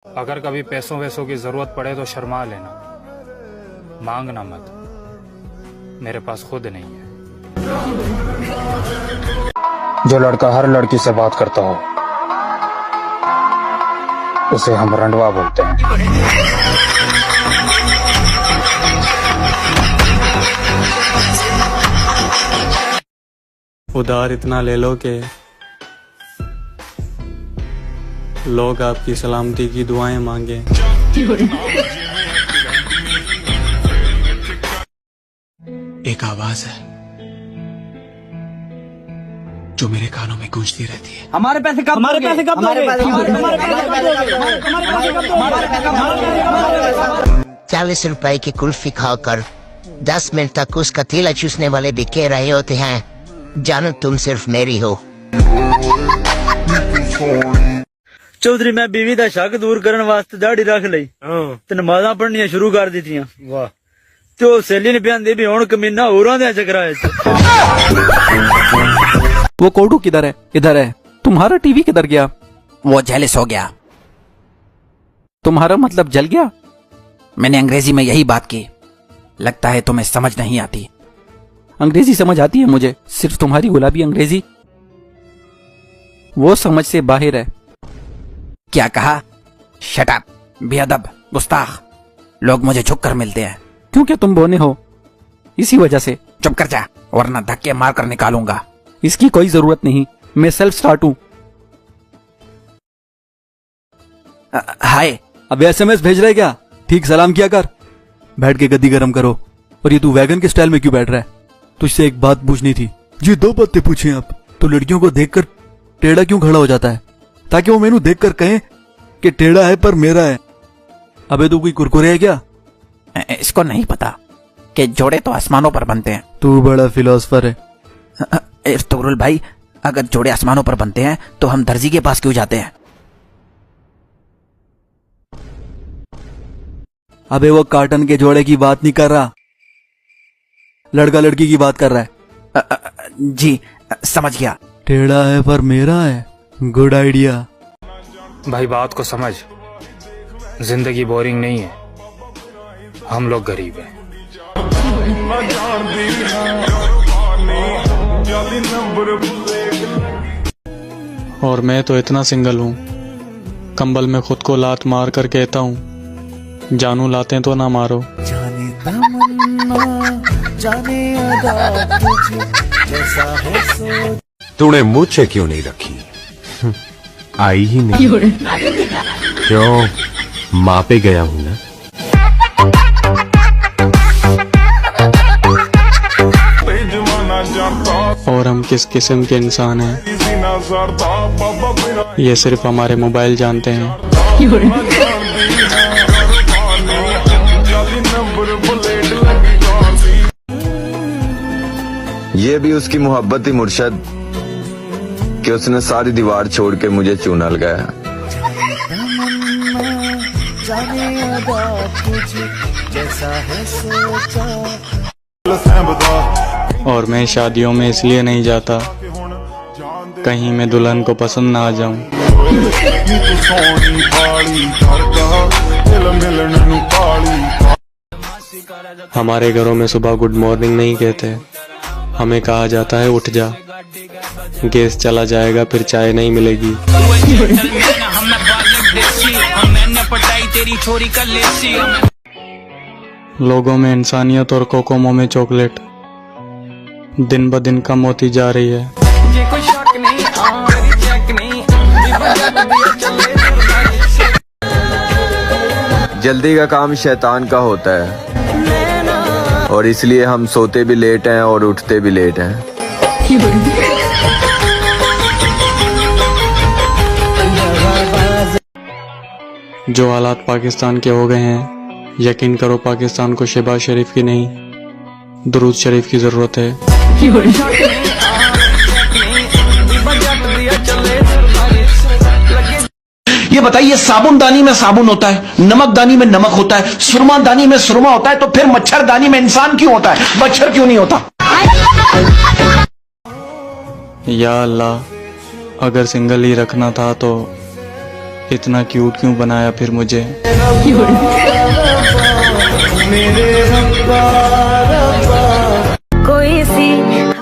अगर कभी पैसों वैसों की जरूरत पड़े तो शर्मा लेना, मांगना मत, मेरे पास खुद नहीं है। जो लड़का हर लड़की से बात करता हो उसे हम रंडवा बोलते हैं। उधार इतना ले लो कि लोग आपकी सलामती की दुआएं मांगे। एक आवाज है जो मेरे कानों में गूंजती रहती है। हमारे पैसे कब दोगे? 40 रुपए की कुल्फी खाकर 10 मिनट तक उसका तीला चूसने वाले भी कह रहे होते हैं जानो तुम सिर्फ मेरी हो। चौधरी मैं बीवी का शक दूर करने वास्ते दाढ़ी रख ली ते नमाज़ां पढ़नियां शुरू कर दी। वाह तो सहेली ने बयान दे भी हुण कमीना होरां दे चक्करां विच। वो कोडू किधर है? इधर है। तुम्हारा टीवी किधर गया? वो जेलिस हो गया। तुम्हारा मतलब जल गया? मैंने अंग्रेजी में यही बात की। लगता है तुम्हें समझ नहीं आती। अंग्रेजी समझ आती है मुझे, सिर्फ तुम्हारी गुलाबी अंग्रेजी वो समझ से बाहर है। क्या कहा? शट अप, बेअदब, गुस्ताख। लोग मुझे झुक कर मिलते हैं क्योंकि तुम बोने हो, इसी वजह से। चुप कर जा वरना धक्के मार कर निकालूंगा। इसकी कोई जरूरत नहीं, मैं सेल्फ स्टार्ट हूं। हाय। अब एसएमएस भेज रहे क्या? ठीक सलाम किया कर। बैठ के गद्दी गरम करो। और ये तू वैगन के स्टाइल में क्यों बैठ रहा है? तुझसे एक बात पूछनी थी। जी 2 बातें पूछी आप। तो लड़कियों को देखकर टेढ़ा क्यों खड़ा हो जाता है? ताकि वो मेनू देखकर कहें कि टेढ़ा है पर मेरा है। अबे तू कोई कुरकुरे है क्या? इसको नहीं पता कि जोड़े तो आसमानों पर बनते हैं। तू बड़ा फिलोसफर है। इर्तुगरुल भाई, अगर जोड़े आसमानों पर बनते हैं तो हम दर्जी के पास क्यों जाते हैं? अबे वो कार्टन के जोड़े की बात नहीं कर रहा, लड़का लड़की की बात कर रहा है। जी समझ गया। टेढ़ा है पर मेरा है, गुड आइडिया। भाई बात को समझ, जिंदगी बोरिंग नहीं है, हम लोग गरीब हैं। और मैं तो इतना सिंगल हूँ, कंबल में खुद को लात मार कर कहता हूँ जानू लाते तो ना मारो। जाने तमन्ना जाने अदा तुझे जैसा है सो। तूने मुझसे क्यों नहीं रखी? आई ही नहीं। क्यों? माँ पे गया हूं ना। और हम किस किस्म के इंसान हैं ये सिर्फ हमारे मोबाइल जानते हैं। ये भी उसकी मोहब्बत ही मुर्शद कि उसने सारी दीवार छोड़ के मुझे चूना लगाया। और मैं शादियों में इसलिए नहीं जाता कहीं मैं दुल्हन को पसंद ना आ जाऊं। हमारे घरों में सुबह गुड मॉर्निंग नहीं कहते, हमें कहा जाता है उठ जा, गैस चला जाएगा फिर चाय नहीं मिलेगी। लोगों में इंसानियत और कोकोमो में चॉकलेट दिन ब दिन कम होती जा रही है। जल्दी का काम शैतान का होता है और इसलिए हम सोते भी लेट हैं और उठते भी लेट हैं। जो हालात पाकिस्तान के हो गए हैं, यकीन करो पाकिस्तान को शहबाज शरीफ की नहीं दुरूद शरीफ की जरूरत है। ये बताइए, साबुनदानी में साबुन होता है, नमकदानी में नमक होता है, सुरमादानी में सुरमा होता है, तो फिर मच्छरदानी में इंसान क्यों होता है? मच्छर क्यों नहीं होता? या अल्लाह, अगर सिंगल ही रखना था तो इतना क्यूट क्यों बनाया फिर मुझे?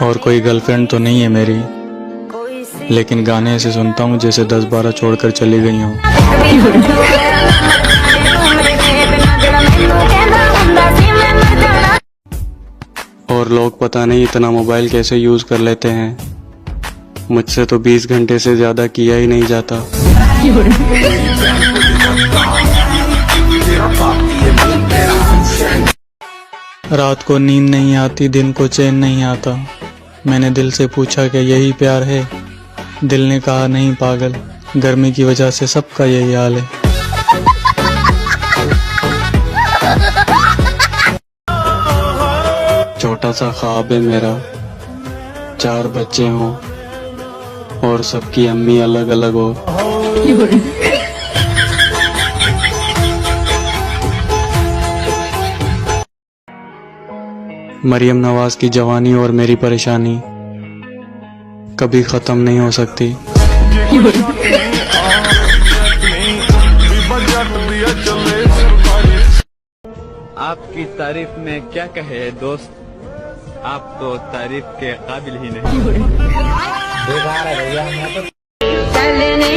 और कोई गर्लफ्रेंड तो नहीं है मेरी, लेकिन गाने ऐसे सुनता हूँ जैसे 10-12 छोड़कर चली गई हूँ। और लोग पता नहीं इतना मोबाइल कैसे यूज कर लेते हैं। मुझसे तो 20 घंटे से ज्यादा किया ही नहीं जाता। रात को नींद नहीं आती, दिन को चैन नहीं आता। मैंने दिल से पूछा कि यही प्यार है? दिल ने कहा नहीं पागल, गर्मी की वजह से सबका यही हाल है। छोटा सा ख्वाब है मेरा, 4 बच्चे हों और सबकी अम्मी अलग अलग हो। मरियम नवाज की जवानी और मेरी परेशानी कभी खत्म नहीं हो सकती। आपकी तारीफ में क्या कहे दोस्त, आप तो तारीफ के काबिल ही नहीं।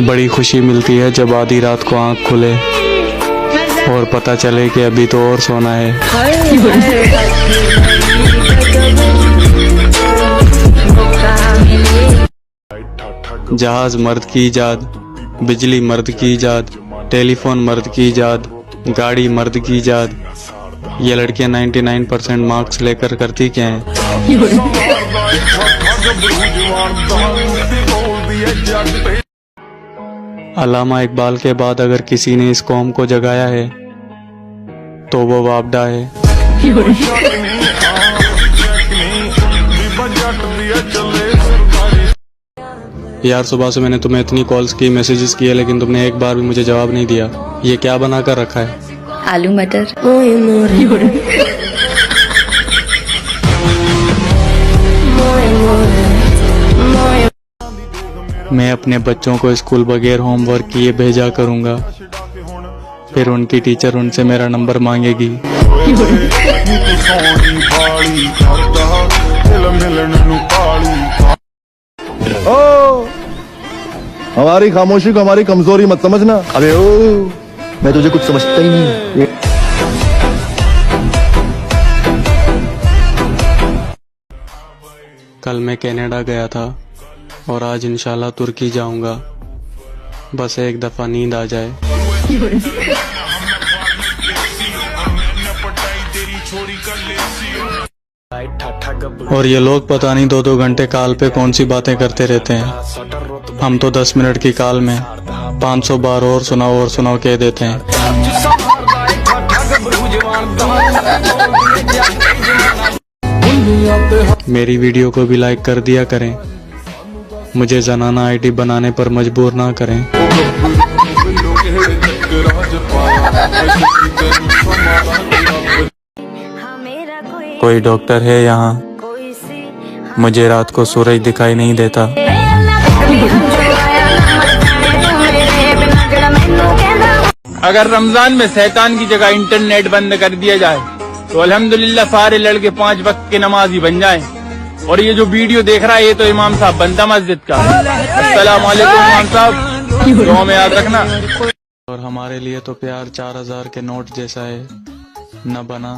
बड़ी खुशी मिलती है जब आधी रात को आंख खुले और पता चले कि अभी तो और सोना है। जहाज मर्द की इजाद, बिजली मर्द की इजाद, टेलीफोन मर्द की इजाद, गाड़ी मर्द की इजाद। ये लड़कियां 99% मार्क्स लेकर करती क्या हैं? अल्लामा इकबाल के बाद अगर किसी ने इस कौम को जगाया है तो वो वापडा है। यार सुबह से मैंने तुम्हें इतनी कॉल्स की, मैसेजेस किए, लेकिन तुमने एक बार भी मुझे जवाब नहीं दिया। ये क्या बना कर रखा है? आलू मटर। मैं अपने बच्चों को स्कूल बगैर होमवर्क किए भेजा करूंगा, फिर उनकी टीचर उनसे मेरा नंबर मांगेगी। ओ, हमारी खामोशी को हमारी कमजोरी मत समझना। अबे ओ, मैं तुझे कुछ समझता ही नहीं। कल मैं कनाडा गया था और आज इंशाल्लाह तुर्की जाऊंगा। बस एक दफा नींद आ जाए। और ये लोग पता नहीं 2-2 घंटे कॉल पे कौन सी बातें करते रहते हैं। हम तो 10 मिनट की कॉल में 500 बार और सुनाओ कह देते हैं। मेरी वीडियो को भी लाइक कर दिया करें, मुझे जनाना आईडी बनाने पर मजबूर ना करें। कोई डॉक्टर है यहाँ? मुझे रात को सूरज दिखाई नहीं देता। अगर रमजान में शैतान की जगह इंटरनेट बंद कर दिया जाए तो अल्हम्दुलिल्लाह सारे लड़के 5 वक्त के नमाजी बन जाएं। और ये जो वीडियो देख रहा है ये तो इमाम साहब बनता मस्जिद का। अस्सलाम वालेकुम इमाम साहब, दुआ में याद रखना। और हमारे लिए तो प्यार 4000 के नोट जैसा है, न बना,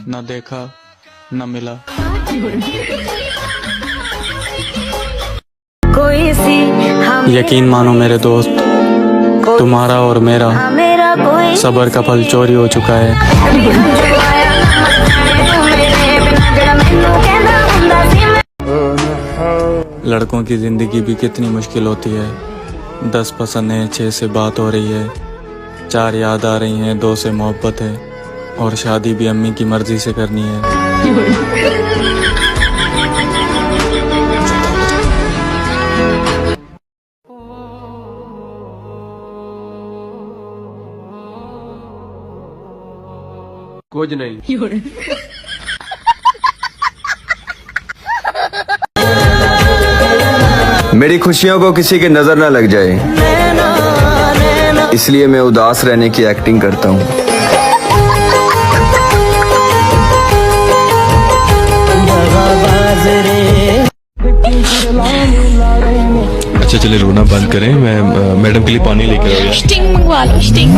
न देखा, न मिला। यकीन मानो मेरे दोस्त, तुम्हारा और मेरा सब्र का फल चोरी हो चुका है। लड़कों की जिंदगी भी कितनी मुश्किल होती है। 10 पसंद है, 6 से बात हो रही है, 4 याद आ रही हैं, 2 से मोहब्बत है और शादी भी अम्मी की मर्जी से करनी है। कुछ नहीं। मेरी खुशियों को किसी की नजर ना लग जाए। इसलिए मैं उदास रहने की एक्टिंग करता हूँ। अच्छा चले रोना बंद करें, मैं मैडम के लिए पानी लेकर आऊँ। स्टिंग मंगवा लो, स्टिंग।